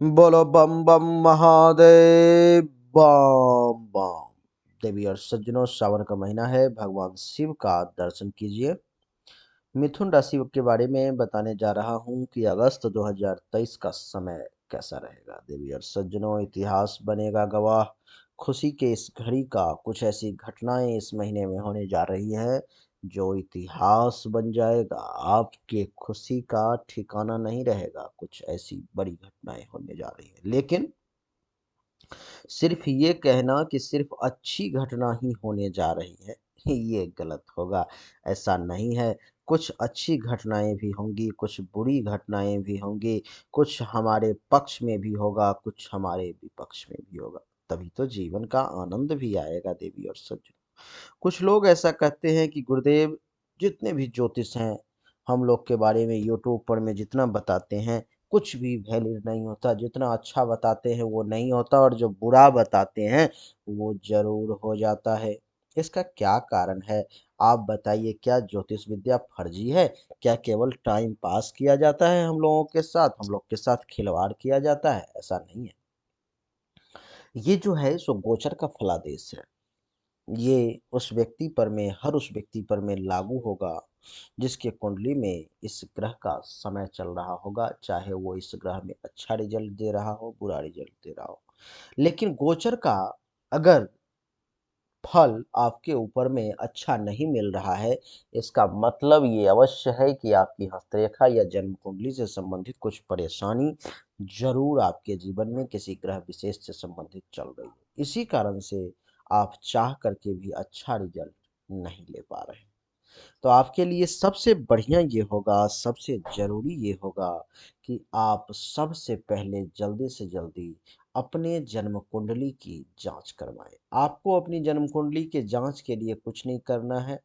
बोलो बम बम महादेव बम बम। देवी और सज्जनों, श्रावण का महीना है, भगवान शिव का दर्शन कीजिए। मिथुन राशि के बारे में बताने जा रहा हूं कि अगस्त 2023 का समय कैसा रहेगा। देवी और सज्जनों, इतिहास बनेगा गवाह। खुशी के इस घड़ी का कुछ ऐसी घटनाएं इस महीने में होने जा रही है जो इतिहास बन जाएगा। आपके खुशी का ठिकाना नहीं रहेगा। कुछ ऐसी बड़ी घटनाएं होने जा रही है, लेकिन सिर्फ ये कहना कि सिर्फ अच्छी घटना ही होने जा रही है, ये गलत होगा। ऐसा नहीं है। कुछ अच्छी घटनाएं भी होंगी, कुछ बुरी घटनाएं भी होंगी, कुछ हमारे पक्ष में भी होगा, कुछ हमारे विपक्ष में भी होगा। तभी तो जीवन का आनंद भी आएगा। देवी और सज्जन, कुछ लोग ऐसा कहते हैं कि गुरुदेव, जितने भी ज्योतिष हैं हम लोग के बारे में यूट्यूब पर में जितना बताते हैं, कुछ भी वैलिड नहीं होता। जितना अच्छा बताते हैं वो नहीं होता, और जो बुरा बताते हैं वो जरूर हो जाता है। इसका क्या कारण है? आप बताइए। क्या ज्योतिष विद्या फर्जी है? क्या केवल टाइम पास किया जाता है हम लोगों के साथ? हम लोग के साथ खिलवाड़ किया जाता है? ऐसा नहीं है। ये जो है सो गोचर का फलादेश है। ये उस व्यक्ति पर में, हर उस व्यक्ति पर में लागू होगा जिसके कुंडली में इस ग्रह का समय चल रहा होगा, चाहे वो इस ग्रह में अच्छा रिजल्ट दे रहा हो, बुरा रिजल्ट दे रहा हो। लेकिन गोचर का अगर फल आपके ऊपर में अच्छा नहीं मिल रहा है, इसका मतलब ये अवश्य है कि आपकी हस्तरेखा या जन्म कुंडली से संबंधित कुछ परेशानी जरूर आपके जीवन में किसी ग्रह विशेष से संबंधित चल रही है। इसी कारण से आप चाह करके भी अच्छा रिजल्ट नहीं ले पा रहे। तो आपके लिए सबसे बढ़िया ये होगा, सबसे ज़रूरी ये होगा कि आप सबसे पहले जल्दी से जल्दी अपने जन्म कुंडली की जांच करवाएं। आपको अपनी जन्म कुंडली के जांच के लिए कुछ नहीं करना है।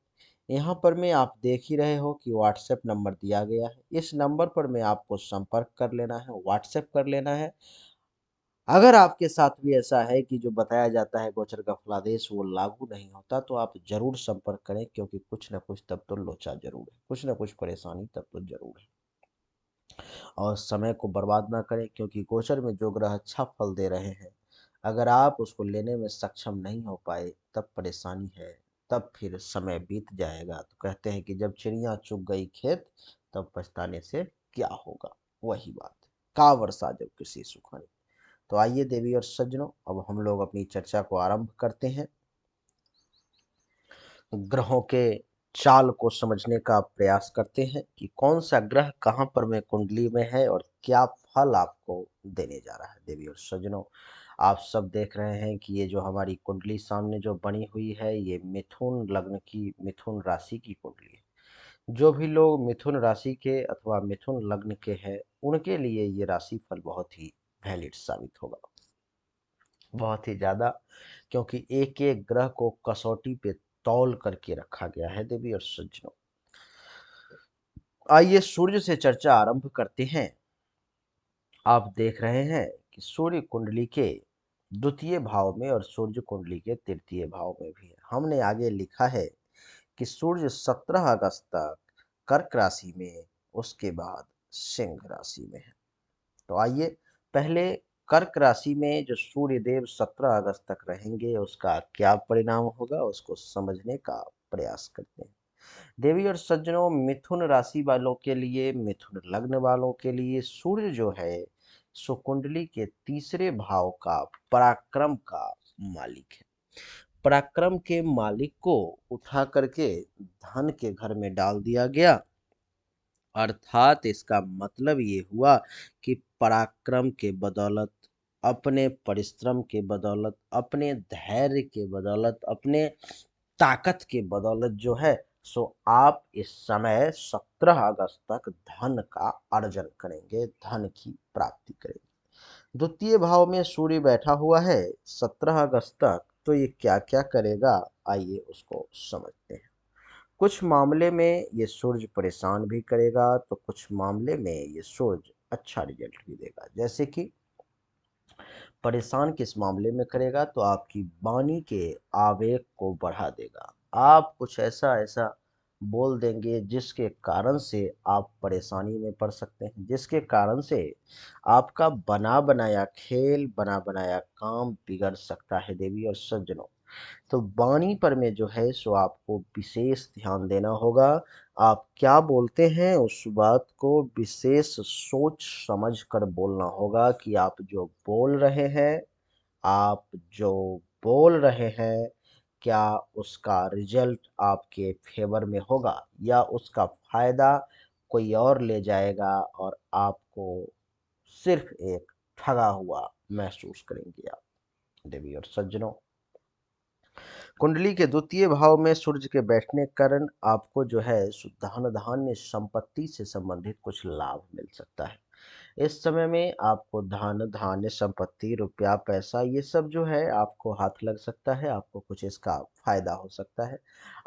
यहाँ पर मैं आप देख ही रहे हो कि व्हाट्सएप नंबर दिया गया है। इस नंबर पर मैं आपको संपर्क कर लेना है, व्हाट्सएप कर लेना है। अगर आपके साथ भी ऐसा है कि जो बताया जाता है गोचर का फलादेश वो लागू नहीं होता, तो आप जरूर संपर्क करें, क्योंकि कुछ ना कुछ तब तो लोचा जरूर है, कुछ ना कुछ परेशानी तब तो जरूर है। और समय को बर्बाद ना करें, क्योंकि गोचर में जो ग्रह अच्छा फल दे रहे हैं, अगर आप उसको लेने में सक्षम नहीं हो पाए तब परेशानी है। तब फिर समय बीत जाएगा। तो कहते हैं कि जब चिड़िया चुग गई खेत, तब पछताने से क्या होगा। वही बात है, का वर्षा जब कृषि सुखानी। तो आइए देवी और सज्जनों, अब हम लोग अपनी चर्चा को आरंभ करते हैं। ग्रहों के चाल को समझने का प्रयास करते हैं कि कौन सा ग्रह कहाँ पर में कुंडली में है और क्या फल आपको देने जा रहा है। देवी और सज्जनों, आप सब देख रहे हैं कि ये जो हमारी कुंडली सामने जो बनी हुई है, ये मिथुन लग्न की, मिथुन राशि की कुंडली है। जो भी लोग मिथुन राशि के अथवा मिथुन लग्न के हैं, उनके लिए ये राशि फल बहुत ही वैलिड साबित होगा, बहुत ही ज़्यादा। क्योंकि एक एक ग्रह को कसौटी पे तौल करके रखा गया है। देवी और सज्जनों, आइए सूर्य से चर्चा आरंभ करते हैं। आप देख रहे हैं कि सूर्य कुंडली के द्वितीय भाव में और सूर्य कुंडली के तृतीय भाव में भी है। हमने आगे लिखा है कि सूर्य 17 अगस्त तक कर्क राशि में, उसके बाद सिंह राशि में है। तो आइए पहले कर्क राशि में जो सूर्य देव 17 अगस्त तक रहेंगे, उसका क्या परिणाम होगा उसको समझने का प्रयास करते हैं। देवी और सज्जनों, मिथुन राशि वालों के लिए, मिथुन लग्न वालों के लिए सूर्य जो है सो कुंडली के तीसरे भाव का पराक्रम का मालिक है। पराक्रम के मालिक को उठा करके धन के घर में डाल दिया गया। अर्थात इसका मतलब ये हुआ कि पराक्रम के बदौलत, अपने परिश्रम के बदौलत, अपने धैर्य के बदौलत, अपने ताकत के बदौलत जो है सो आप इस समय 17 अगस्त तक धन का अर्जन करेंगे, धन की प्राप्ति करेंगे। द्वितीय भाव में सूर्य बैठा हुआ है 17 अगस्त तक, तो ये क्या क्या करेगा, आइए उसको समझते हैं। कुछ मामले में ये सूर्य परेशान भी करेगा, तो कुछ मामले में ये सूर्य अच्छा रिजल्ट भी देगा। जैसे कि परेशान किस मामले में करेगा, तो आपकी वाणी के आवेग को बढ़ा देगा। आप कुछ ऐसा ऐसा बोल देंगे जिसके कारण से आप परेशानी में पड़ सकते हैं, जिसके कारण से आपका बना बनाया खेल, बना बनाया काम बिगड़ सकता है देवी और सज्जनों। तो वाणी पर में जो है सो आपको विशेष ध्यान देना होगा। आप क्या बोलते हैं उस बात को विशेष सोच समझ कर बोलना होगा कि आप जो बोल रहे हैं क्या उसका रिजल्ट आपके फेवर में होगा या उसका फायदा कोई और ले जाएगा और आपको सिर्फ एक ठगा हुआ महसूस करेंगे आप। देवी और सज्जनों, कुंडली के द्वितीय भाव में सूर्य के बैठने के कारण आपको जो है धन धान्य संपत्ति से संबंधित कुछ लाभ मिल सकता है। इस समय में आपको धन धान्य संपत्ति रुपया पैसा ये सब जो है आपको हाथ लग सकता है, आपको कुछ इसका फायदा हो सकता है,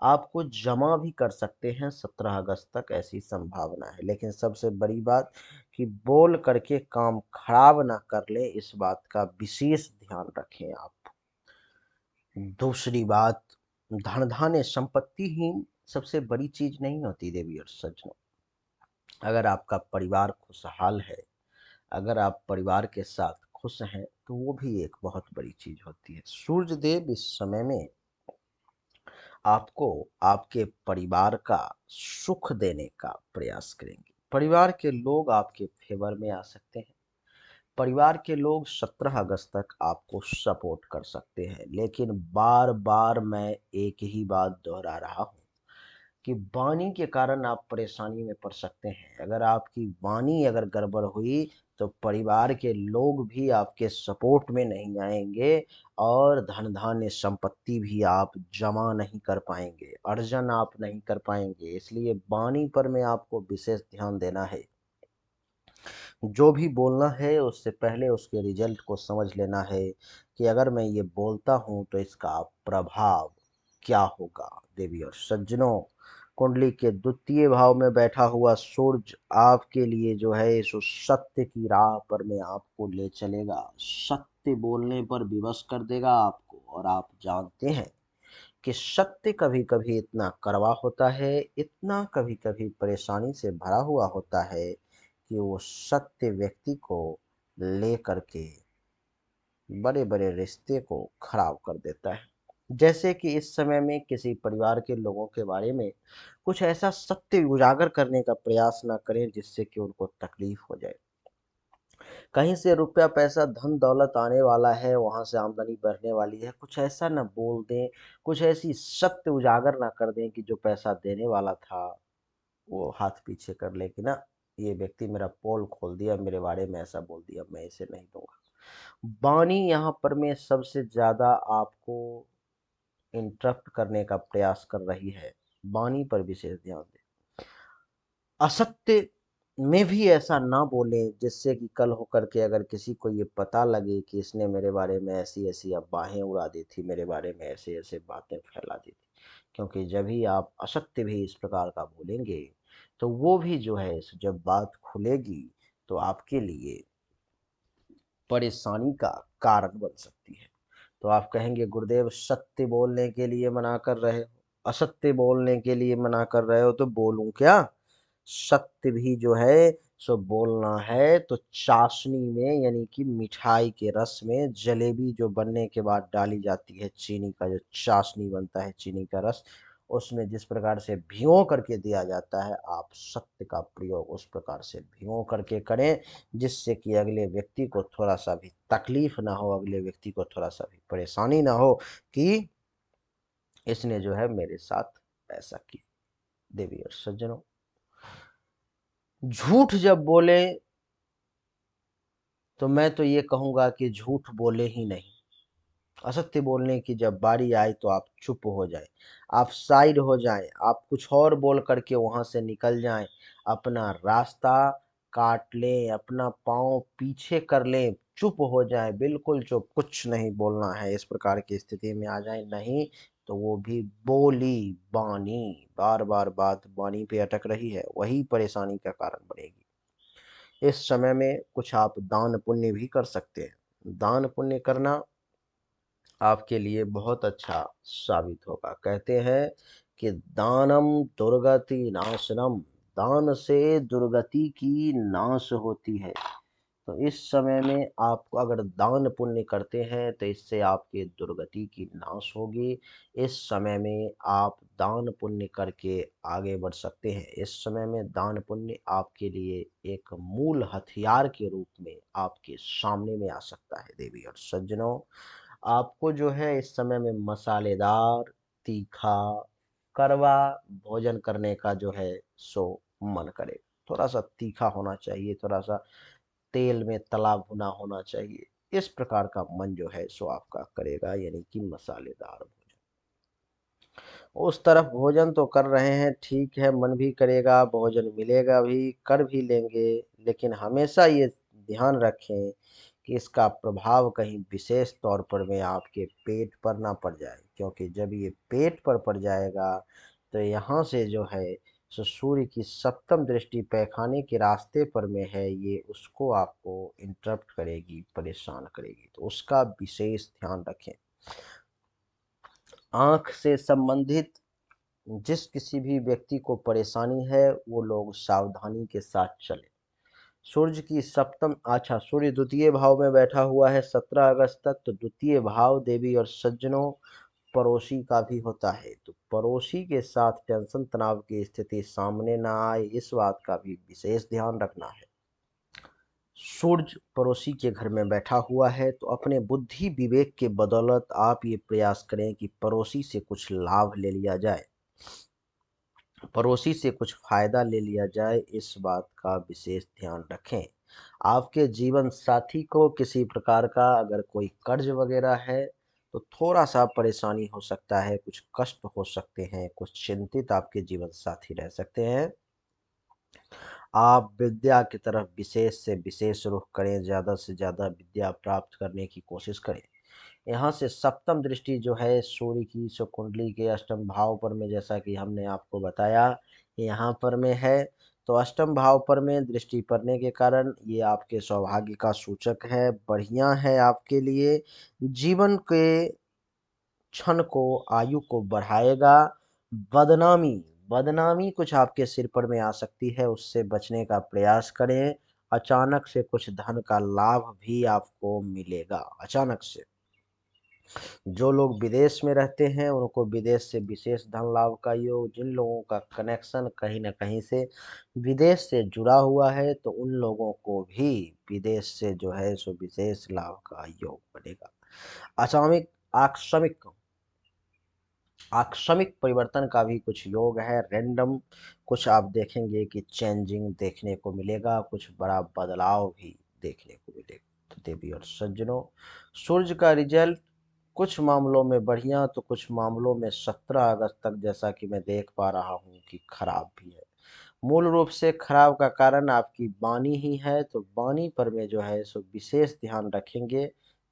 आपको जमा भी कर सकते हैं 17 अगस्त तक, ऐसी संभावना है। लेकिन सबसे बड़ी बात कि बोल करके काम खराब ना कर ले, इस बात का विशेष ध्यान रखें आप। दूसरी बात, धन धान्य संपत्ति ही सबसे बड़ी चीज नहीं होती देवी और सज्जनों। अगर आपका परिवार खुशहाल है, अगर आप परिवार के साथ खुश हैं तो वो भी एक बहुत बड़ी चीज होती है। सूर्य देव इस समय में आपको आपके परिवार का सुख देने का प्रयास करेंगे। परिवार के लोग आपके फेवर में आ सकते हैं। परिवार के लोग 17 अगस्त तक आपको सपोर्ट कर सकते हैं। लेकिन बार बार मैं एक ही बात दोहरा रहा हूँ कि वाणी के कारण आप परेशानी में पड़ सकते हैं। अगर आपकी वाणी अगर गड़बड़ हुई तो परिवार के लोग भी आपके सपोर्ट में नहीं आएंगे और धन धान्य संपत्ति भी आप जमा नहीं कर पाएंगे, अर्जन आप नहीं कर पाएंगे। इसलिए वाणी पर में आपको विशेष ध्यान देना है। जो भी बोलना है उससे पहले उसके रिजल्ट को समझ लेना है कि अगर मैं ये बोलता हूँ तो इसका प्रभाव क्या होगा। देवी और सज्जनों, कुंडली के द्वितीय भाव में बैठा हुआ सूर्य आपके लिए जो है सो सत्य की राह पर में आपको ले चलेगा, सत्य बोलने पर विवश कर देगा आपको। और आप जानते हैं कि सत्य कभी कभी इतना कड़वा होता है, इतना कभी कभी परेशानी से भरा हुआ होता है कि वो सत्य व्यक्ति को लेकर के बड़े बड़े रिश्ते को खराब कर देता है। जैसे कि इस समय में किसी परिवार के लोगों के बारे में कुछ ऐसा सत्य उजागर करने का प्रयास ना करें जिससे कि उनको तकलीफ हो जाए। कहीं से रुपया पैसा धन दौलत आने वाला है, वहां से आमदनी बढ़ने वाली है, कुछ ऐसा ना बोल दें, कुछ ऐसी सत्य उजागर ना कर दें कि जो पैसा देने वाला था वो हाथ पीछे कर ले कि ना ये व्यक्ति मेरा पोल खोल दिया, मेरे बारे में ऐसा बोल दिया, मैं इसे नहीं दूंगा। वाणी यहाँ पर में सबसे ज्यादा आपको इंटरप्ट करने का प्रयास कर रही है। वाणी पर विशेष ध्यान दें। असत्य में भी ऐसा ना बोले जिससे कि कल होकर के अगर किसी को ये पता लगे कि इसने मेरे बारे में ऐसी ऐसी अफवाहें उड़ा दी थी, मेरे बारे में ऐसे ऐसे बातें फैला दी थी। क्योंकि जब ही आप असत्य भी इस प्रकार का बोलेंगे तो वो भी जो है जब बात खुलेगी तो आपके लिए परेशानी का कारण बन सकती है। तो आप कहेंगे गुरुदेव सत्य बोलने के लिए मना कर रहे हो, असत्य बोलने के लिए मना कर रहे हो, तो बोलूं क्या? सत्य भी जो है सो बोलना है तो चाशनी में, यानी कि मिठाई के रस में जलेबी जो बनने के बाद डाली जाती है, चीनी का जो चाशनी बनता है, चीनी का रस, उसमें जिस प्रकार से भिगो करके दिया जाता है, आप सत्य का प्रयोग उस प्रकार से भिगो करके करें जिससे कि अगले व्यक्ति को थोड़ा सा भी तकलीफ ना हो, अगले व्यक्ति को थोड़ा सा भी परेशानी ना हो कि इसने जो है मेरे साथ ऐसा किया। देवी और सज्जनों, झूठ जब बोले तो मैं तो ये कहूंगा कि झूठ बोले ही नहीं। असत्य बोलने की जब बारी आए तो आप चुप हो जाएं, आप साइड हो जाएं, आप कुछ और बोल करके वहां से निकल जाएं, अपना रास्ता काट लें, अपना पाँव पीछे कर लें, चुप हो जाएं, बिल्कुल चुप, कुछ नहीं बोलना है, इस प्रकार की स्थिति में आ जाएं। नहीं तो वो भी बोली बानी, बार बार बात बानी पे अटक रही है, वही परेशानी का कारण बनेगी। इस समय में कुछ आप दान पुण्य भी कर सकते हैं। दान पुण्य करना आपके लिए बहुत अच्छा साबित होगा। कहते हैं कि दानम दुर्गति नाशनम, दान से दुर्गति की नाश होती है। तो इस समय में आप अगर दान पुण्य करते हैं तो इससे आपके दुर्गति की नाश होगी। इस समय में आप दान पुण्य करके आगे बढ़ सकते हैं। इस समय में दान पुण्य आपके लिए एक मूल हथियार के रूप में आपके सामने में आ सकता है। देवी और सज्जनों, आपको जो है इस समय में मसालेदार, तीखा, कड़वा भोजन करने का जो है सो मन करे। थोड़ा सा तीखा होना चाहिए, थोड़ा सा तेल में तला भुना होना चाहिए। इस प्रकार का मन जो है सो आपका करेगा, यानी कि मसालेदार भोजन। उस तरफ भोजन तो कर रहे हैं, ठीक है, मन भी करेगा, भोजन मिलेगा भी, कर भी लेंगे, लेकिन हमेशा ये ध्यान रखें कि इसका प्रभाव कहीं विशेष तौर पर में आपके पेट पर ना पड़ जाए, क्योंकि जब ये पेट पर पड़ जाएगा तो यहाँ से जो है सो सूर्य की सप्तम दृष्टि पैखाने के रास्ते पर में है, ये उसको आपको इंटरप्ट करेगी, परेशान करेगी, तो उसका विशेष ध्यान रखें। आंख से संबंधित जिस किसी भी व्यक्ति को परेशानी है वो लोग सावधानी के साथ चले। सूर्य की सप्तम, अच्छा, सूर्य द्वितीय भाव में बैठा हुआ है 17 अगस्त तक, तो द्वितीय भाव देवी और सज्जनों पड़ोसी का भी होता है। तो पड़ोसी के साथ टेंशन तनाव की स्थिति सामने ना आए, इस बात का भी विशेष ध्यान रखना है। सूर्य पड़ोसी के घर में बैठा हुआ है तो अपने बुद्धि विवेक के बदौलत आप ये प्रयास करें कि पड़ोसी से कुछ लाभ ले लिया जाए, पड़ोसी से कुछ फायदा ले लिया जाए, इस बात का विशेष ध्यान रखें। आपके जीवन साथी को किसी प्रकार का अगर कोई कर्ज वगैरह है तो थोड़ा सा परेशानी हो सकता है, कुछ कष्ट हो सकते हैं, कुछ चिंतित आपके जीवन साथी रह सकते हैं। आप विद्या की तरफ विशेष से विशेष रुख करें, ज़्यादा से ज़्यादा विद्या प्राप्त करने की कोशिश करें। यहाँ से सप्तम दृष्टि जो है सूर्य की सो कुंडली के अष्टम भाव पर में, जैसा कि हमने आपको बताया यहाँ पर में है, तो अष्टम भाव पर में दृष्टि पड़ने के कारण ये आपके सौभाग्य का सूचक है, बढ़िया है आपके लिए। जीवन के क्षण को, आयु को बढ़ाएगा। बदनामी, बदनामी कुछ आपके सिर पर में आ सकती है, उससे बचने का प्रयास करें। अचानक से कुछ धन का लाभ भी आपको मिलेगा, अचानक से। जो लोग विदेश में रहते हैं उनको विदेश से विशेष धन लाभ का योग, जिन लोगों का कनेक्शन कहीं ना कहीं से विदेश से जुड़ा हुआ है तो उन लोगों को भी विदेश से जो है सो विशेष लाभ का योग बनेगा। अचानक आकस्मिक, आकस्मिक परिवर्तन का भी कुछ योग है, रैंडम कुछ आप देखेंगे कि चेंजिंग देखने को मिलेगा, कुछ बड़ा बदलाव भी देखने को मिलेगा। तो देवी और सज्जनों, सूर्य का रिजल्ट कुछ मामलों में बढ़िया तो कुछ मामलों में 17 अगस्त तक जैसा कि मैं देख पा रहा हूँ कि खराब भी है। मूल रूप से खराब का कारण आपकी वाणी ही है, तो वाणी पर में जो है सो विशेष ध्यान रखेंगे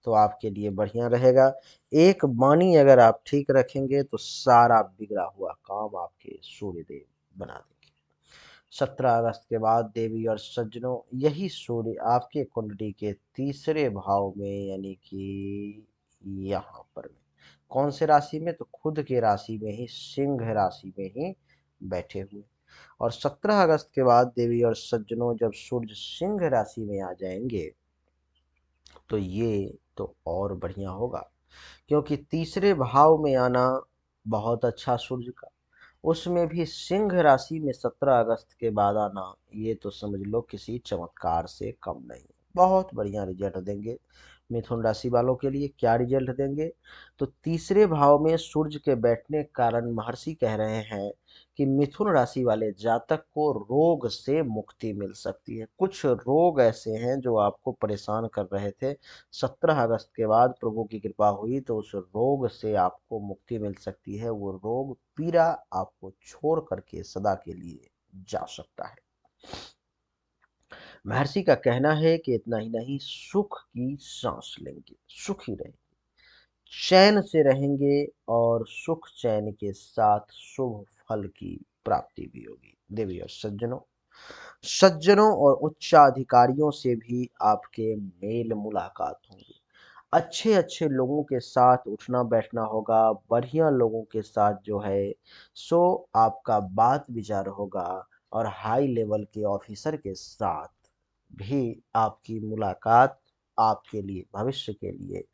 तो आपके लिए बढ़िया रहेगा। एक वाणी अगर आप ठीक रखेंगे तो सारा बिगड़ा हुआ काम आपके सूर्यदेव बना देंगे। 17 अगस्त के बाद देवी और सज्जनों यही सूर्य आपके कुंडली के तीसरे भाव में, यानी कि यहाँ पर में, कौन से राशि में, तो खुद के राशि में ही, सिंह राशि में ही बैठे हुए। और 17 अगस्त के बाद देवी और सज्जनों जब सूर्य सिंह राशि में आ जाएंगे तो ये तो और बढ़िया होगा, क्योंकि तीसरे भाव में आना बहुत अच्छा सूर्य का, उसमें भी सिंह राशि में 17 अगस्त के बाद आना, ये तो समझ लो किसी चमत्कार से कम नहीं। बहुत बढ़िया रिजल्ट देंगे। मिथुन राशि वालों के लिए क्या रिजल्ट देंगे, तो तीसरे भाव में सूर्य के बैठने के कारण महर्षि कह रहे हैं कि मिथुन राशि वाले जातक को रोग से मुक्ति मिल सकती है। कुछ रोग ऐसे हैं जो आपको परेशान कर रहे थे, 17 अगस्त के बाद प्रभु की कृपा हुई तो उस रोग से आपको मुक्ति मिल सकती है। वो रोग पीड़ा आपको छोड़ करके सदा के लिए जा सकता है। महर्षि का कहना है कि इतना ही नहीं, सुख की सांस लेंगे, सुखी रहेंगे, चैन से रहेंगे, और सुख चैन के साथ शुभ फल की प्राप्ति भी होगी। देवी और सज्जनों, सज्जनों और उच्चाधिकारियों से भी आपके मेल मुलाकात होंगे। अच्छे अच्छे लोगों के साथ उठना बैठना होगा, बढ़िया लोगों के साथ जो है सो आपका बात विचार होगा, और हाई लेवल के ऑफिसर के साथ भी आपकी मुलाकात आपके लिए भविष्य के लिए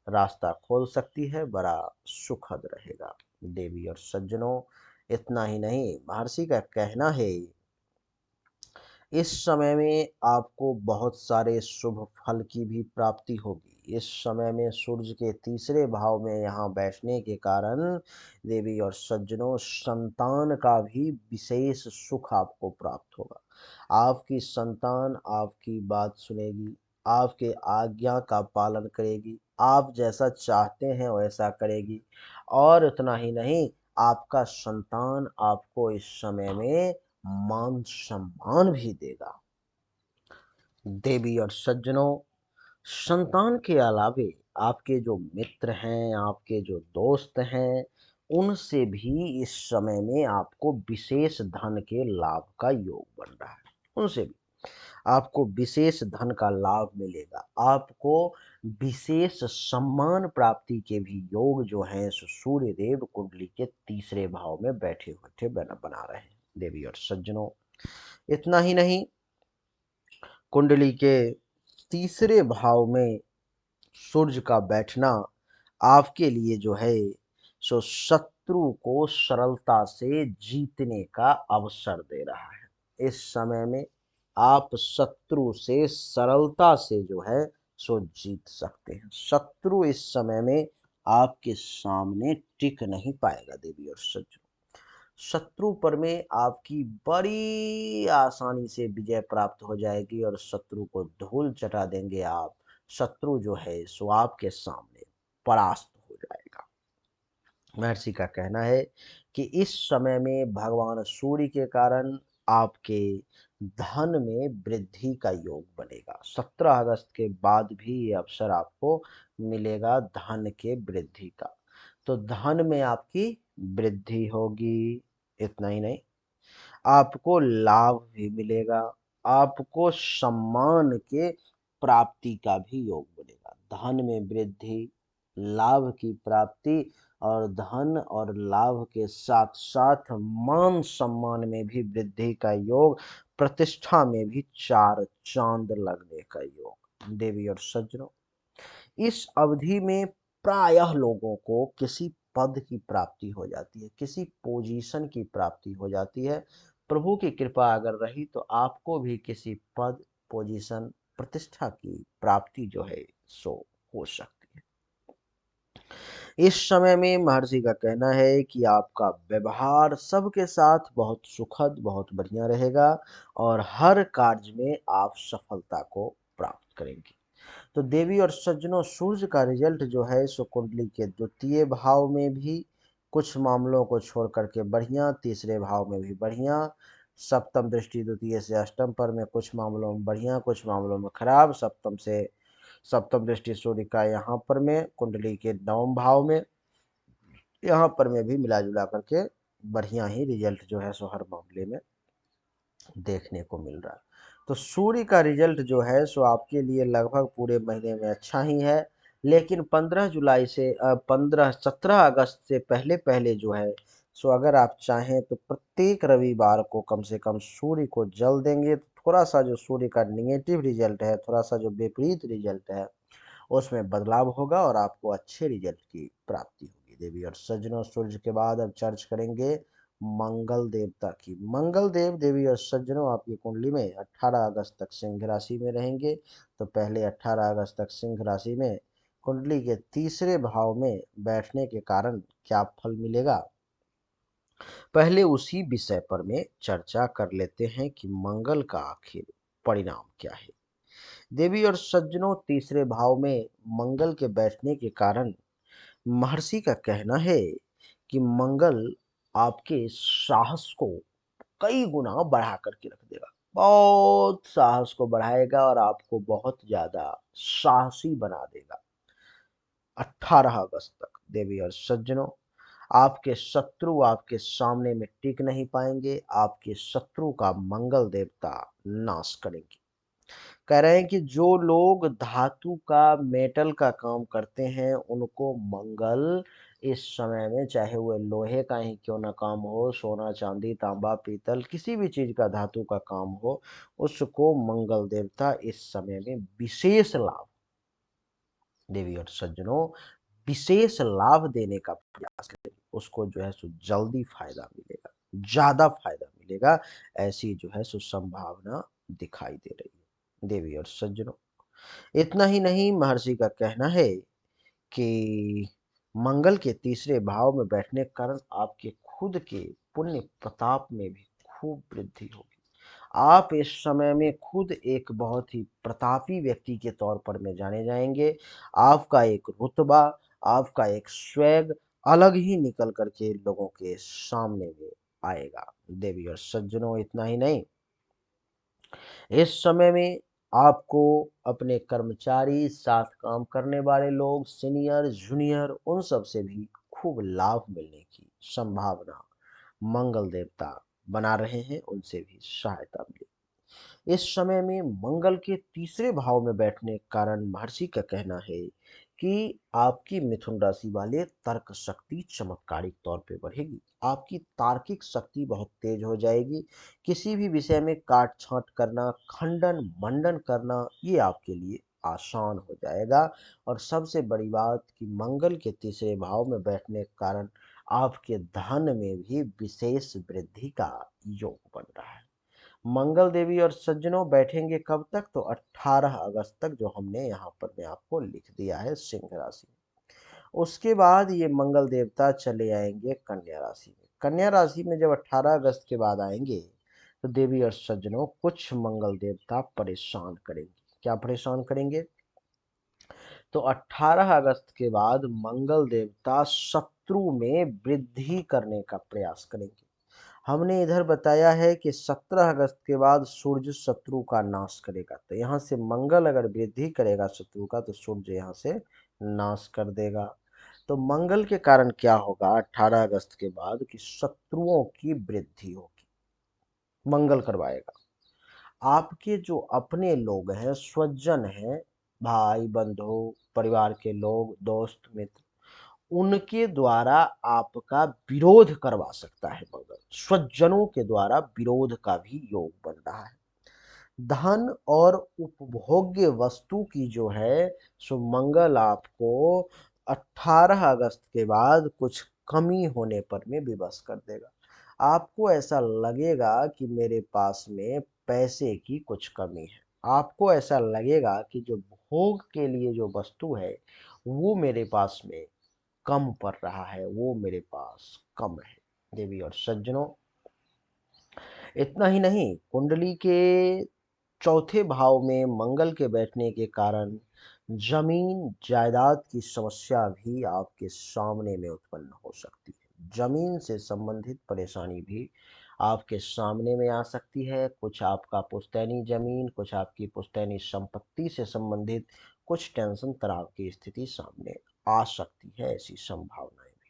रास्ता खोल सकती है, बड़ा सुखद रहेगा। देवी और सज्जनों, इतना ही नहीं, महर्षि का कहना है इस समय में आपको बहुत सारे शुभ फल की भी प्राप्ति होगी। इस समय में सूर्य के तीसरे भाव में यहाँ बैठने के कारण देवी और सज्जनों, संतान का भी विशेष सुख आपको प्राप्त होगा। आपकी संतान आपकी बात सुनेगी, आपके आज्ञा का पालन करेगी, आप जैसा चाहते हैं वैसा करेगी। और इतना ही नहीं, आपका संतान आपको इस समय में मान सम्मान भी देगा। देवी और सज्जनों, संतान के अलावे आपके जो मित्र हैं, आपके जो दोस्त हैं, उनसे भी इस समय में आपको विशेष धन के लाभ का योग बन रहा है। उनसे भी आपको विशेष धन का लाभ मिलेगा। आपको विशेष सम्मान प्राप्ति के भी योग जो हैं सो सूर्य देव कुंडली के तीसरे भाव में बैठे बैठे बना रहे हैं। देवी और सज्जनों, इतना ही नहीं, कुंडली के तीसरे भाव में सूर्य का बैठना आपके लिए जो है सो शत्रु को सरलता से जीतने का अवसर दे रहा है। इस समय में आप शत्रु से सरलता से जो है सो जीत सकते हैं। शत्रु इस समय में आपके सामने टिक नहीं पाएगा। देवी और सज्जनों, शत्रु पर में आपकी बड़ी आसानी से विजय प्राप्त हो जाएगी और शत्रु को धूल चटा देंगे आप। शत्रु जो है सो आपके सामने परास्त हो जाएगा। महर्षि का कहना है कि इस समय में भगवान सूर्य के कारण आपके धन में वृद्धि का योग बनेगा। 17 अगस्त के बाद भी ये अवसर आपको मिलेगा धन के वृद्धि का। तो धन में आपकी वृद्धि होगी। इतना ही नहीं, आपको लाभ भी मिलेगा। आपको सम्मान के प्राप्ति का भी योग बनेगा। धन में वृद्धि, लाभ की प्राप्ति, और धन और लाभ के साथ साथ मान सम्मान में भी वृद्धि का योग, प्रतिष्ठा में भी चार चांद लगने का योग। देवी और सज्जनों, इस अवधि में प्रायः लोगों को किसी पद की प्राप्ति हो जाती है, किसी पोजीशन की प्राप्ति हो जाती है। प्रभु की कृपा अगर रही तो आपको भी किसी पद, पोजीशन, प्रतिष्ठा की प्राप्ति जो है सो हो सकती है। इस समय में महर्षि का कहना है कि आपका व्यवहार सबके साथ बहुत सुखद, बहुत बढ़िया रहेगा, और हर कार्य में आप सफलता को प्राप्त करेंगे। तो देवी और सज्जनों, सूर्य का रिजल्ट जो है सो कुंडली के द्वितीय भाव में भी कुछ मामलों को छोड़ करके बढ़िया, तीसरे भाव में भी बढ़िया, सप्तम दृष्टि द्वितीय से अष्टम पर में कुछ मामलों में बढ़िया, कुछ मामलों में खराब। सप्तम दृष्टि सूर्य का यहाँ पर में कुंडली के नवम भाव में, यहाँ पर में भी मिला जुला करके बढ़िया ही रिजल्ट जो है सो हर मामले में देखने को मिल रहा है। तो सूर्य का रिजल्ट जो है सो आपके लिए लगभग पूरे महीने में अच्छा ही है, लेकिन 15 जुलाई से 17 अगस्त से पहले पहले जो है सो अगर आप चाहें तो प्रत्येक रविवार को कम से कम सूर्य को जल देंगे तो थोड़ा सा जो सूर्य का निगेटिव रिजल्ट है, थोड़ा सा जो विपरीत रिजल्ट है, उसमें बदलाव होगा और आपको अच्छे रिजल्ट की प्राप्ति होगी। देवी और सज्जनों, सूर्य के बाद अब चर्च करेंगे मंगल देवता की। मंगल देव, देवी और सज्जनों, आपकी कुंडली में 18 अगस्त तक सिंह राशि में रहेंगे। तो पहले 18 अगस्त तक सिंह राशि में कुंडली के तीसरे भाव में बैठने के कारण क्या फल मिलेगा, पहले उसी विषय पर में चर्चा कर लेते हैं कि मंगल का आखिर परिणाम क्या है। देवी और सज्जनों, तीसरे भाव में मंगल के बैठने के कारण महर्षि का कहना है कि मंगल आपके साहस को कई गुना बढ़ा करके रख देगा। बहुत साहस को बढ़ाएगा और आपको बहुत ज्यादा साहसी बना देगा। 18 अगस्त तक देवी और सज्जनों, आपके शत्रु आपके सामने में टिक नहीं पाएंगे। आपके शत्रु का मंगल देवता नाश करेंगे। कह रहे हैं कि जो लोग धातु का, मेटल का काम करते हैं, उनको मंगल इस समय में, चाहे वो लोहे का ही क्यों ना काम हो, सोना, चांदी, तांबा, पीतल, किसी भी चीज का धातु का काम हो, उसको मंगल देवता इस समय में विशेष लाभ, देवी और सज्जनों, विशेष लाभ देने का प्रयास करेंगे। उसको जो है सो जल्दी फायदा मिलेगा, ज्यादा फायदा मिलेगा, ऐसी जो है सो संभावना दिखाई दे रही है, देवी और सज्जनों। इतना ही नहीं, महर्षि का कहना है कि मंगल के तीसरे भाव में बैठने के कारण आपके खुद के पुण्य प्रताप में भी खूब वृद्धि होगी। आप इस समय में खुद एक बहुत ही प्रतापी व्यक्ति के तौर पर में जाने जाएंगे। आपका एक रुतबा, आपका एक स्वैग अलग ही निकल करके लोगों के सामने में आएगा, देवी और सज्जनों। इतना ही नहीं, इस समय में आपको अपने कर्मचारी, साथ काम करने वाले लोग, सीनियर, जूनियर, उन सब से भी खूब लाभ मिलने की संभावना मंगल देवता बना रहे हैं, उनसे भी सहायता मिलेगी। इस समय में मंगल के तीसरे भाव में बैठने के कारण महर्षि का कहना है कि आपकी मिथुन राशि वाले तर्क शक्ति चमत्कारिक तौर पे बढ़ेगी। आपकी तार्किक शक्ति बहुत तेज हो जाएगी। किसी भी विषय में काट छांट करना, खंडन मंडन करना, ये आपके लिए आसान हो जाएगा। और सबसे बड़ी बात कि मंगल के तीसरे भाव में बैठने के कारण आपके धन में भी विशेष वृद्धि का योग बन रहा है। मंगल देवी और सज्जनों बैठेंगे कब तक? तो 18 अगस्त तक, जो हमने यहाँ पर मैं आपको लिख दिया है सिंह राशि में। उसके बाद ये मंगल देवता चले आएंगे कन्या राशि में। कन्या राशि में जब 18 अगस्त के बाद आएंगे तो देवी और सज्जनों कुछ मंगल देवता परेशान करेंगे। क्या परेशान करेंगे? तो 18 अगस्त के बाद मंगल देवता शत्रु में वृद्धि करने का प्रयास करेंगे। हमने इधर बताया है कि 17 अगस्त के बाद सूर्य शत्रु का नाश करेगा, तो यहाँ से मंगल अगर वृद्धि करेगा शत्रु का, तो सूर्य यहाँ से नाश कर देगा। तो मंगल के कारण क्या होगा 18 अगस्त के बाद? कि शत्रुओं की वृद्धि होगी, मंगल करवाएगा। आपके जो अपने लोग हैं, स्वजन हैं, भाई बंधु, परिवार के लोग, दोस्त मित्र, उनके द्वारा आपका विरोध करवा सकता है मंगल। स्वजनों के द्वारा विरोध का भी योग बन रहा है। धन और उपभोग्य वस्तु की जो है सो मंगल आपको 18 अगस्त के बाद कुछ कमी होने पर में विवश कर देगा। आपको ऐसा लगेगा कि मेरे पास में पैसे की कुछ कमी है। आपको ऐसा लगेगा कि जो भोग के लिए जो वस्तु है वो मेरे पास में कम पड़ रहा है, वो मेरे पास कम है, देवी और सज्जनों। इतना ही नहीं, कुंडली के चौथे भाव में मंगल के बैठने के कारण जमीन जायदाद की समस्या भी आपके सामने में उत्पन्न हो सकती है। जमीन से संबंधित परेशानी भी आपके सामने में आ सकती है। कुछ आपका पुश्तैनी जमीन, कुछ आपकी पुश्तैनी संपत्ति से संबंधित कुछ टेंशन, तनाव की स्थिति सामने आ सकती है, ऐसी संभावनाएं भी।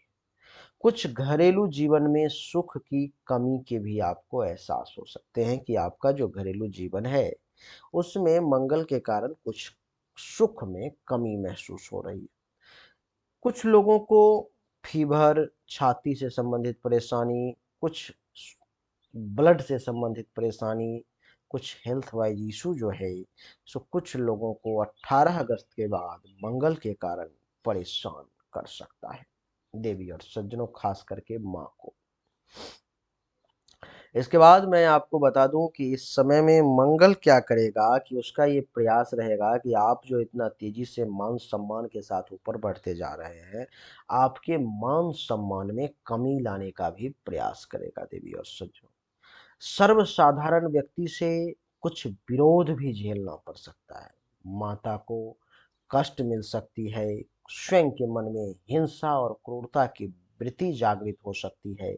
कुछ घरेलू जीवन में सुख की कमी के भी आपको एहसास हो सकते हैं कि आपका जो घरेलू जीवन है उसमें मंगल के कारण कुछ सुख में कमी महसूस हो रही है। कुछ लोगों को फीवर, छाती से संबंधित परेशानी, कुछ ब्लड से संबंधित परेशानी, कुछ हेल्थ वाइज इशू जो है, सो कुछ लोगों को 18 अगस्त के बाद मंगल के कारण परेशान कर सकता है, देवी और सज्जनों, खास करके माँ को। इसके बाद मैं आपको बता दूं कि इस समय में मंगल क्या करेगा कि उसका ये प्रयास रहेगा कि आप जो इतना तेजी से मान सम्मान के साथ ऊपर बढ़ते जा रहे हैं, आपके मान सम्मान में कमी लाने का भी प्रयास करेगा, देवी और सज्जनों। सर्वसाधारण व्यक्ति से कुछ विरोध भी झेलना पड़ सकता है। माता को कष्ट मिल सकती है। स्वयं के मन में हिंसा और क्रूरता की वृत्ति जागृत हो सकती है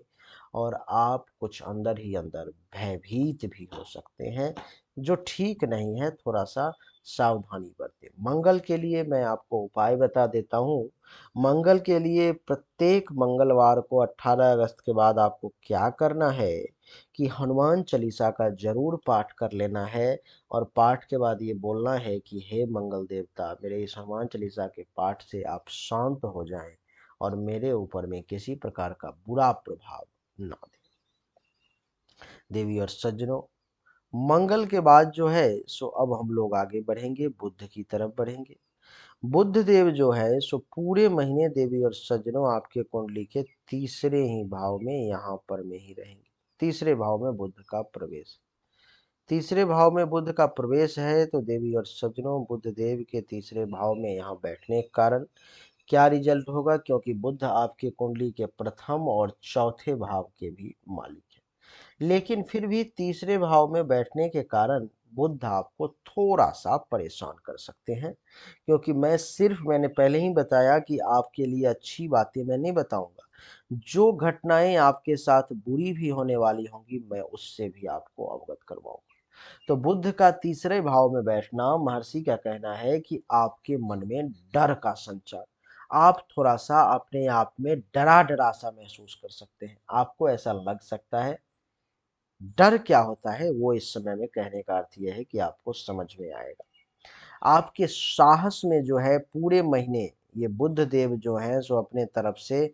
और आप कुछ अंदर ही अंदर भयभीत भी हो सकते हैं, जो ठीक नहीं है। थोड़ा सा सावधानी बरतें। मंगल के लिए मैं आपको उपाय बता देता हूँ। मंगल के लिए प्रत्येक मंगलवार को 18 अगस्त के बाद आपको क्या करना है कि हनुमान चालीसा का जरूर पाठ कर लेना है और पाठ के बाद ये बोलना है कि हे मंगल देवता, मेरे इस हनुमान चालीसा के पाठ से आप शांत हो जाएं और मेरे ऊपर में किसी प्रकार का बुरा प्रभाव ना दे। देवी और सज्जनों, मंगल के बाद जो है सो अब हम लोग आगे बढ़ेंगे, बुध की तरफ बढ़ेंगे। बुध देव जो है सो पूरे महीने देवी और सज्जनों आपके कुंडली के तीसरे ही भाव में यहाँ पर में ही रहेंगे। तीसरे भाव में बुध का प्रवेश, तीसरे भाव में बुध का प्रवेश है तो देवी और सज्जनों बुध देव के तीसरे भाव में यहाँ बैठने के कारण क्या रिजल्ट होगा, क्योंकि बुध आपके कुंडली के प्रथम और चौथे भाव के भी मालिक है, लेकिन फिर भी तीसरे भाव में बैठने के कारण बुध आपको थोड़ा सा परेशान कर सकते हैं, क्योंकि मैंने पहले ही बताया कि आपके लिए अच्छी बातें मैं नहीं बताऊंगा, जो घटनाएं आपके साथ बुरी भी होने वाली होंगी मैं उससे भी आपको अवगत करवाऊंगा। तो बुध का तीसरे भाव में बैठना, महर्षि का कहना है कि आपके मन में डर का संचार, आप थोड़ा सा अपने आप में डरा डरा सा महसूस कर सकते हैं, आपको ऐसा लग सकता है। डर क्या होता है वो इस समय में कहने का अर्थ यह है कि आपको समझ में आएगा। आपके साहस में जो है पूरे महीने ये बुध देव जो है सो अपने तरफ से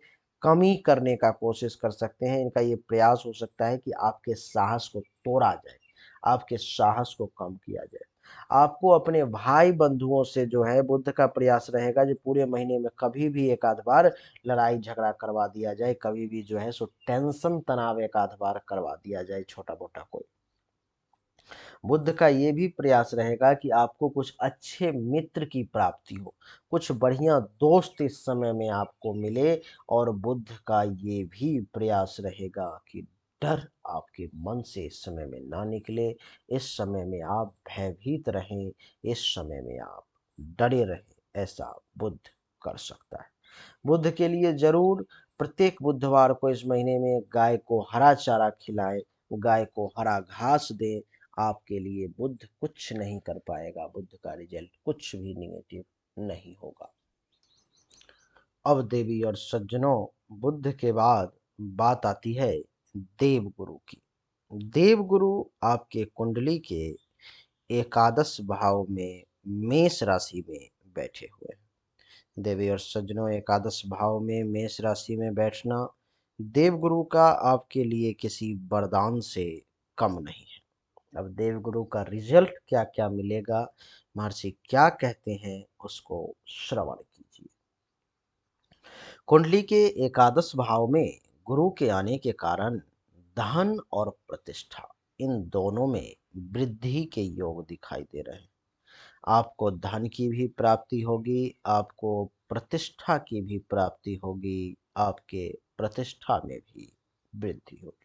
कमी करने का कोशिश कर सकते हैं। इनका ये प्रयास हो सकता है कि आपके साहस को तोड़ा जाए, आपके साहस को कम किया जाए। आपको अपने भाई बंधुओं से जो है बुध का प्रयास रहेगा जो पूरे महीने में कभी भी एक आध बार लड़ाई झगड़ा करवा दिया जाए, कभी भी जो है सो टेंशन तनाव एक आध बार करवा दिया जाए छोटा मोटा कोई। बुद्ध का ये भी प्रयास रहेगा कि आपको कुछ अच्छे मित्र की प्राप्ति हो, कुछ बढ़िया दोस्त इस समय में आपको मिले, और बुद्ध का ये भी प्रयास रहेगा कि डर आपके मन से इस समय में ना निकले, इस समय में आप भयभीत रहें, इस समय में आप डरे रहें, ऐसा बुद्ध कर सकता है। बुद्ध के लिए जरूर प्रत्येक बुधवार को इस महीने में गाय को हरा चारा खिलाए, गाय को हरा घास दे। आपके लिए बुद्ध कुछ नहीं कर पाएगा, बुद्ध का रिजल्ट कुछ भी निगेटिव नहीं होगा। अब देवी और सज्जनों, बुद्ध के बाद बात आती है देवगुरु की। देवगुरु आपके कुंडली के एकादश भाव में मेष राशि में बैठे हुए हैं। देवी और सज्जनों, एकादश भाव में मेष राशि में बैठना देवगुरु का आपके लिए किसी वरदान से कम नहीं है। अब देवगुरु का रिजल्ट क्या क्या मिलेगा, महर्षि क्या कहते हैं, उसको श्रवण कीजिए। कुंडली के एकादश भाव में गुरु के आने के कारण धन और प्रतिष्ठा, इन दोनों में वृद्धि के योग दिखाई दे रहे हैं। आपको धन की भी प्राप्ति होगी, आपको प्रतिष्ठा की भी प्राप्ति होगी, आपके प्रतिष्ठा में भी वृद्धि होगी।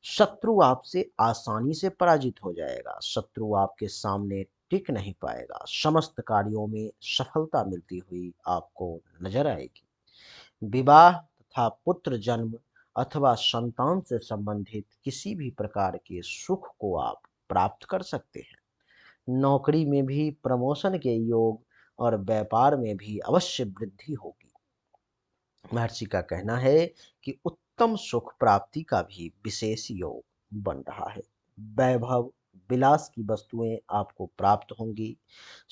शत्रु आपसे आसानी से पराजित हो जाएगा, शत्रु आपके सामने टिक नहीं पाएगा, समस्त कार्यों में सफलता मिलती हुई आपको नजर आएगी। विवाह तथा पुत्र जन्म अथवा संतान से संबंधित किसी भी प्रकार के सुख को आप प्राप्त कर सकते हैं। नौकरी में भी प्रमोशन के योग और व्यापार में भी अवश्य वृद्धि होगी। महर्षि का कहना है कि उत्तम सुख प्राप्ति का भी विशेष योग बन रहा है। वैभव विलास की वस्तुएं आपको प्राप्त होंगी।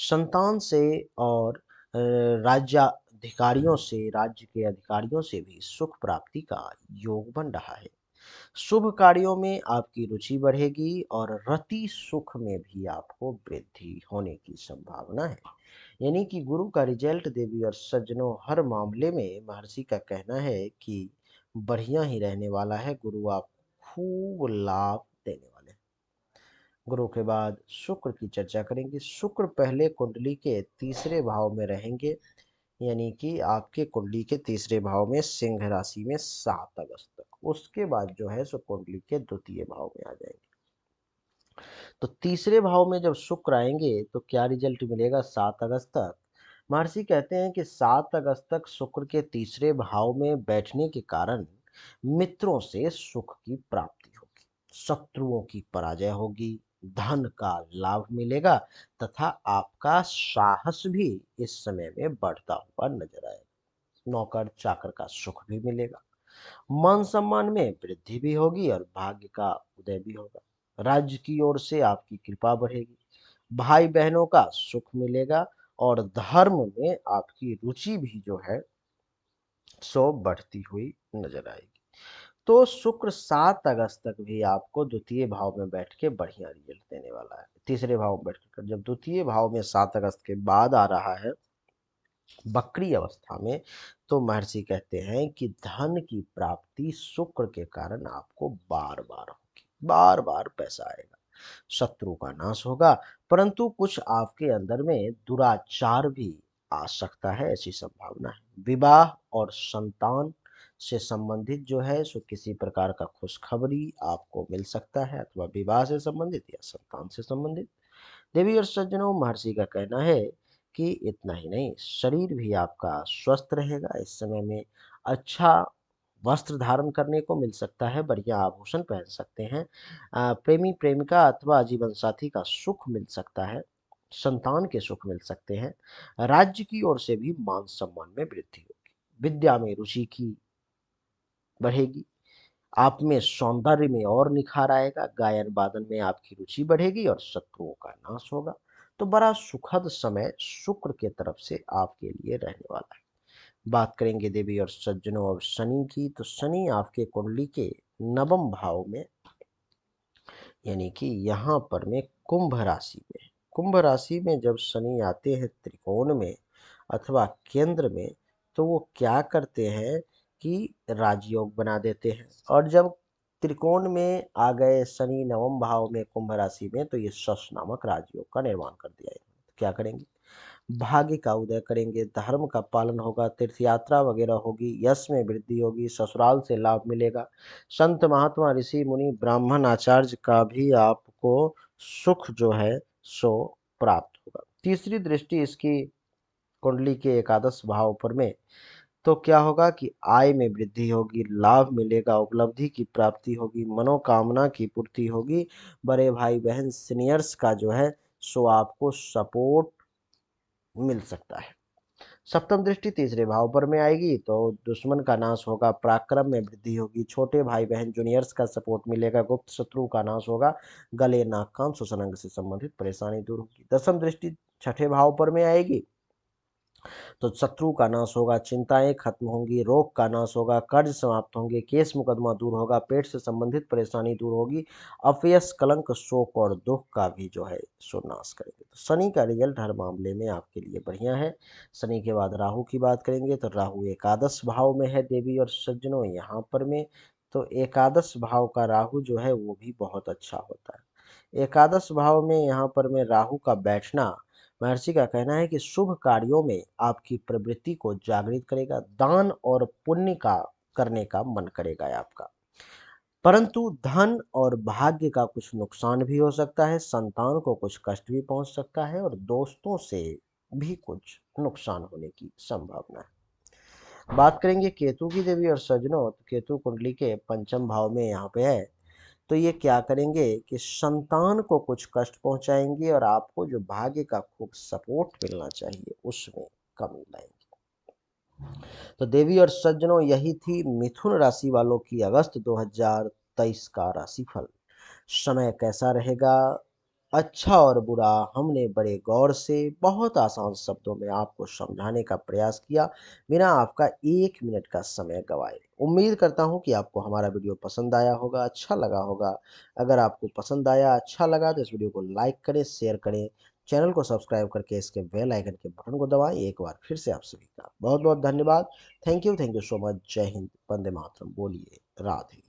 संतान से और राज्याधिकारियों से, राज्य के अधिकारियों से भी सुख प्राप्ति का योग बन रहा है। शुभ कार्यों में आपकी रुचि बढ़ेगी और रति सुख में भी आपको वृद्धि होने की संभावना है। यानी कि गुरु का रिजल्ट देवी और सज्जनों हर मामले में महर्षि का कहना है कि बढ़िया ही रहने वाला है। गुरु आप खूब लाभ देने वाले हैं। गुरु के बाद शुक्र की चर्चा करेंगे। शुक्र पहले कुंडली के तीसरे भाव में रहेंगे, यानी कि आपके कुंडली के तीसरे भाव में सिंह राशि में 7 अगस्त तक। उसके बाद जो है सो कुंडली के द्वितीय भाव में आ जाएंगे। तो तीसरे भाव में जब शुक्र आएंगे तो क्या रिजल्ट मिलेगा 7 अगस्त तक। महर्षि कहते हैं कि 7 अगस्त तक शुक्र के तीसरे भाव में बैठने के कारण मित्रों से सुख की प्राप्ति होगी, शत्रुओं की पराजय होगी, धन का लाभ मिलेगा तथा आपका साहस भी इस समय में बढ़ता हुआ नजर आएगा। नौकर चाकर का सुख भी मिलेगा। मान सम्मान में वृद्धि भी होगी और भाग्य का उदय भी होगा। राज्य की ओर से आपकी कृपा बढ़ेगी, भाई बहनों का सुख मिलेगा और धर्म में आपकी रुचि भी जो है सो बढ़ती हुई नजर आएगी। तो शुक्र 7 अगस्त तक भी आपको द्वितीय भाव में बैठ के बढ़िया रिजल्ट देने वाला है। तीसरे भाव में बैठकर जब द्वितीय भाव में 7 अगस्त के बाद आ रहा है वक्री अवस्था में, तो महर्षि कहते हैं कि धन की प्राप्ति शुक्र के कारण आपको बार बार होगी, बार बार पैसा आएगा, शत्रु का नाश होगा, परंतु कुछ आपके अंदर में दुराचार भी आ सकता है, ऐसी संभावना है। विवाह और संतान से संबंधित जो है सो किसी प्रकार का खुशखबरी आपको मिल सकता है, अथवा विवाह से संबंधित या संतान से संबंधित। देवी और सज्जनों, महर्षि का कहना है कि इतना ही नहीं, शरीर भी आपका स्वस्थ रहेगा। इस समय में अच्छा वस्त्र धारण करने को मिल सकता है, बढ़िया आभूषण पहन सकते हैं, प्रेमी प्रेमिका अथवा जीवन साथी का सुख मिल सकता है, संतान के सुख मिल सकते हैं। राज्य की ओर से भी मान सम्मान में वृद्धि होगी, विद्या में रुचि की बढ़ेगी, आप में सौंदर्य में और निखार आएगा, गायन वादन में आपकी रुचि बढ़ेगी और शत्रुओं का नाश होगा। तो बड़ा सुखद समय शुक्र के तरफ से आपके लिए रहने वाला है। बात करेंगे देवी और सज्जनों और शनि की, तो शनि आपके कुंडली के नवम भाव में, यानी कि यहाँ पर में कुंभ राशि में, कुंभ राशि में जब शनि आते हैं त्रिकोण में अथवा केंद्र में, तो वो क्या करते हैं कि राजयोग बना देते हैं। और जब त्रिकोण में आ गए शनि नवम भाव में कुंभ राशि में, तो ये शश नामक राजयोग का निर्माण कर दिया है। तो क्या करेंगे, भाग्य का उदय करेंगे, धर्म का पालन होगा, तीर्थ यात्रा वगैरह होगी, यश में वृद्धि होगी, ससुराल से लाभ मिलेगा, संत महात्मा ऋषि मुनि ब्राह्मण आचार्य का भी आपको सुख जो है सो प्राप्त होगा। तीसरी दृष्टि इसकी कुंडली के एकादश भाव पर में, तो क्या होगा कि आय में वृद्धि होगी, लाभ मिलेगा, उपलब्धि की प्राप्ति होगी, मनोकामना की पूर्ति होगी, बड़े भाई बहन सीनियर्स का जो है सो आपको सपोर्ट मिल सकता है। सप्तम दृष्टि तीसरे भाव पर में आएगी, तो दुश्मन का नाश होगा, पराक्रम में वृद्धि होगी, छोटे भाई बहन जूनियर्स का सपोर्ट मिलेगा, गुप्त शत्रु का नाश होगा, गले नाक कान श्वसन अंग से संबंधित परेशानी दूर होगी। दसम दृष्टि छठे भाव पर में आएगी, तो शत्रु का नाश होगा, चिंताएं खत्म होंगी, रोग का नाश होगा, कर्ज समाप्त होंगे, केस मुकदमा दूर होगा, पेट से संबंधित परेशानी दूर होगी, अपयश कलंक शोक और दुख का भी जो है सो नाश करेंगे। तो शनि का रिजल्ट हर मामले में आपके लिए बढ़िया है। शनि के बाद राहु की बात करेंगे, तो राहु एकादश भाव में है देवी और सज्जनों, यहाँ पर में तो एकादश भाव का राहु जो है वो भी बहुत अच्छा होता है। एकादश भाव में यहाँ पर में राहु का बैठना, महर्षि का कहना है कि शुभ कार्यों में आपकी प्रवृत्ति को जागृत करेगा, दान और पुण्य का करने का मन करेगा आपका, परंतु धन और भाग्य का कुछ नुकसान भी हो सकता है, संतान को कुछ कष्ट भी पहुंच सकता है और दोस्तों से भी कुछ नुकसान होने की संभावना है। बात करेंगे केतु की देवी और सज्जनों, तो केतु कुंडली के पंचम भाव में यहाँ पे है, तो ये क्या करेंगे कि संतान को कुछ कष्ट पहुंचाएंगे और आपको जो भाग्य का खूब सपोर्ट मिलना चाहिए उसमें कमी लाएंगे। तो देवी और सज्जनों, यही थी मिथुन राशि वालों की अगस्त 2023 का राशिफल। समय कैसा रहेगा, अच्छा और बुरा, हमने बड़े गौर से बहुत आसान शब्दों में आपको समझाने का प्रयास किया, बिना आपका 1 मिनट का समय गवाए। उम्मीद करता हूं कि आपको हमारा वीडियो पसंद आया होगा, अच्छा लगा होगा। अगर आपको पसंद आया, अच्छा लगा, तो इस वीडियो को लाइक करें, शेयर करें, चैनल को सब्सक्राइब करके इसके बेल आइकन के बटन को दबाएं। एक बार फिर से आप सभी का बहुत बहुत धन्यवाद। Thank you so much. जय हिंद, वंदे मातरम। बोलिए राधे।